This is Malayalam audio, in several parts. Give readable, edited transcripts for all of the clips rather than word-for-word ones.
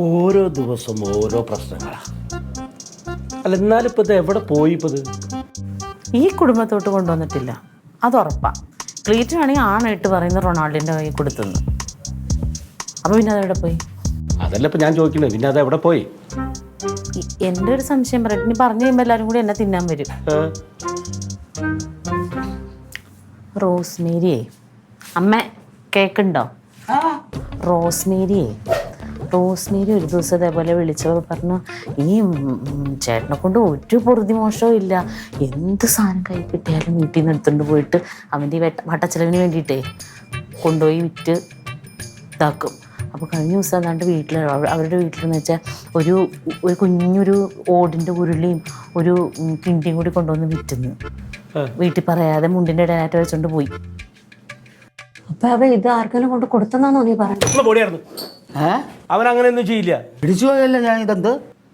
ഓരോ ദിവസം ഓരോ പ്രശ്നങ്ങളാ. അല്ല എന്നാലും ഇപ്പൊ ഇത് എവിടെ പോയി ഇപ്പത്? ഈ കുടുംബത്തോട്ട് കൊണ്ടുവന്നിട്ടില്ല, അത് ഉറപ്പാ. ക്ലീറ്റനാണെങ്കിൽ ആണായിട്ട് പറയുന്ന റൊണാൾഡിന്റെ കൈ കൊടുത്തെന്ന്. അപ്പൊ പിന്നെ അതെവിടെ പോയി? അതല്ല ഇപ്പൊ ഞാൻ ചോദിക്കുന്നത്, പിന്നെ അത് എവിടെ പോയി? എന്റെ ഒരു സംശയം പറയട്ടെ, ഇനി പറഞ്ഞു കഴിയുമ്പോ എല്ലാരും കൂടി എന്നെ തിന്നാൻ വരും. റോസ്മേരിയെ, അമ്മ കേക്കുണ്ടോ? റോസ്മേരി ഒരു ദിവസം ഇതേപോലെ വിളിച്ചപ്പോൾ പറഞ്ഞു, ഈ ചേട്ടനെ കൊണ്ട് ഒരു പൊറുതി മോശവും ഇല്ല, എന്ത് സാധനം കൈ കിട്ടിയാലും വീട്ടിൽ നിന്ന് എടുത്തുകൊണ്ട് പോയിട്ട് അവൻ്റെ ഈ വട്ടച്ചെലവിന് വേണ്ടിയിട്ടേ കൊണ്ടുപോയി വിറ്റ് ഇതാക്കും. അപ്പോൾ കഴിഞ്ഞ ദിവസം അതാണ്ട് അവരുടെ വീട്ടിലെന്ന് വെച്ചാൽ ഒരു കുഞ്ഞൊരു ഓടിൻ്റെ ഉരുളിയും ഒരു കിണ്ടിയും കൂടി കൊണ്ടുവന്ന് വിറ്റുന്നു. വീട്ടിൽ പറയാതെ മുണ്ടിൻ്റെ ഇടയായിട്ട് വെച്ചോണ്ട് പോയി. അപ്പൊ അവ ഇത് ആർക്കെങ്കിലും കൊണ്ട് കൊടുത്തെന്നാണോ നീ പറഞ്ഞത്? അവൻ അങ്ങനെയൊന്നും ചെയ്യില്ല. പിടിച്ചു പോയല്ല ഞാൻ. ഇതെന്ത്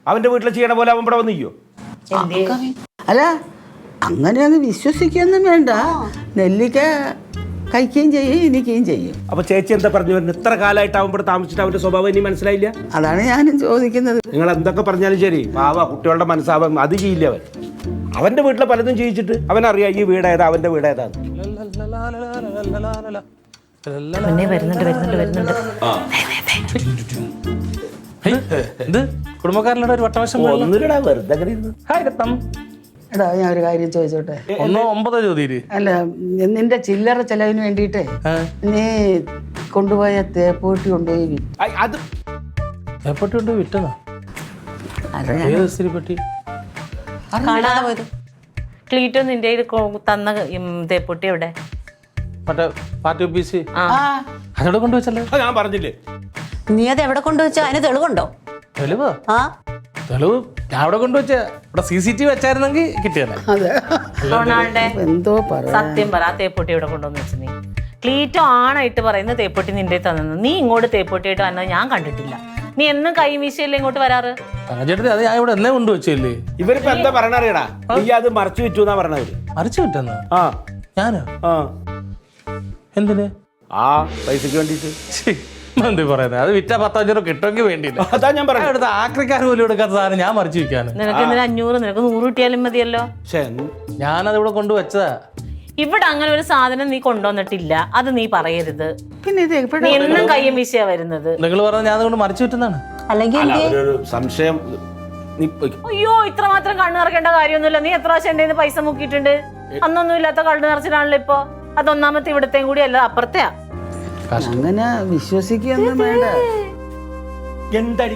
അവന്റെ വീട്ടിൽ ചെയ്യണ പോലെ അവൻ ഇവിടെ വന്നിയോ? അല്ല, അങ്ങനെ അങ്ങ് വിശ്വസിക്കൊന്നും വേണ്ട. നെല്ലിക്ക കഴിക്കുകയും ചെയ്യും, ഇനിക്കുകയും ചെയ്യും. അപ്പൊ ചേച്ചി എന്താ പറഞ്ഞു വരുന്നത്? ഇത്ര കാലമായിട്ട് അവൻ ഇവിടെ താമസിച്ചിട്ട് അവന്റെ സ്വഭാവം ഇനി മനസ്സിലായില്ല? അതാണ് ഞാനും ചോദിക്കുന്നത്. നിങ്ങൾ എന്തൊക്കെ പറഞ്ഞാലും ശരി, പാവ കുട്ടികളുടെ മനസ്സാവാൻ അത് ചെയ്യില്ല. അവന്റെ വീട്ടിലെ പലതും ചെയ്യിച്ചിട്ട് അവനറിയാം ഈ വീട് ഏതാ, അവന്റെ വീട് ഏതാ. വരുന്നുണ്ട്. കുടുംബക്കാരനോട് ഒരു വട്ടവശം എടാ, ഞാൻ ഒരു കാര്യം ചോദിച്ചോട്ടെ? 1-9 ചോദ്യം. അല്ല, നിന്റെ ചില്ലറ ചെലവിന് വേണ്ടിയിട്ടേ നീ കൊണ്ടുപോയ തേപ്പൂട്ടി കൊണ്ടുപോയി വിറ്റതാ? ക്ലീറ്റോ നിന്റെ തന്ന തേപ്പൊട്ടി എവിടെ? മറ്റേ പാർട്ടി ഓഫീസ് അതോടെ കൊണ്ടുവച്ചല്ലേ? ഞാൻ പറഞ്ഞില്ലേ? നീ അത് എവിടെ കൊണ്ടുവച്ചോ? അതിന് തെളിവുണ്ടോ? തെളിവ് ഞാൻ അവിടെ കൊണ്ടുവച്ച ഇവിടെ CCTV വെച്ചായിരുന്നെങ്കിൽ കിട്ടിയല്ലേ. എന്തോ സത്യം പറ, ആ തേപ്പൊട്ടി ഇവിടെ കൊണ്ടുവന്ന് വെച്ചു നീ? ക്ലീറ്റോ ആണായിട്ട് പറയുന്ന തേപ്പൊട്ടി നിന്റെ തന്നു. നീ ഇങ്ങോട്ട് തേപ്പൊട്ടിയായിട്ട് വന്നത് ഞാൻ കണ്ടിട്ടില്ല. നീ എന്നും കൈ വീശിയല്ലേ ഇങ്ങോട്ട് വരാറ്? ചേട്ടത്തി അത് ഞാൻ ഇവിടെ എന്നെ കൊണ്ടുവച്ചല്ലേ. ഇവരിപ്പോ എന്താ പറയണറിയടാ? നീ അത് മറച്ചു വിറ്റു എന്നാ പറഞ്ഞത്. മറിച്ചു വിട്ടെന്ന്? ഞാനോ? എന്തിന്? ആ പൈസക്ക് വേണ്ടിട്ട്. എന്ത് പറയുന്നത്? അത് വിറ്റാ 10,000 രൂപ കിട്ടുമെങ്കിൽ വേണ്ടിയില്ല. അതാ ഞാൻ പറയാം. എടുത്ത് ആക്രിക്കാർ പോലും എടുക്കാത്ത സാധനം ഞാൻ മറിച്ചു വെക്കാണ്. നിനക്ക് 500, നിനക്ക് 100 കിട്ടിയാലും മതിയല്ലോ. ഞാനത് ഇവിടെ കൊണ്ടുവച്ചതാ. ഇവിടെ അങ്ങനെ ഒരു സാധനം നീ കൊണ്ടുവന്നിട്ടില്ല, അത് നീ പറയരുത്. പിന്നെ നീ എന്നും കയ്യും വീശിയാ വരുന്നത്. നിങ്ങൾ പറഞ്ഞത് ഞാൻ അതുകൊണ്ട് മറിച്ചു വിറ്റുന്നതാണ്. അല്ലെങ്കിൽ സംശയം. അയ്യോ, ഇത്രമാത്രം കണ്ണു നിറക്കേണ്ട കാര്യമൊന്നുമില്ല. നീ എത്ര പ്രാവശ്യം എന്റെ പൈസ മുക്കിയിട്ടുണ്ട്? അന്നൊന്നും ഇല്ലാത്ത കണ്ണു നിറച്ചിട്ടാണല്ലോ ഇപ്പൊ. അതൊന്നാമത്തെ ഇവിടത്തെയും കൂടി അല്ല, അപ്പുറത്തെയാ. അങ്ങനെ വിശ്വസിക്കൊന്നും വേണ്ട. എന്താടി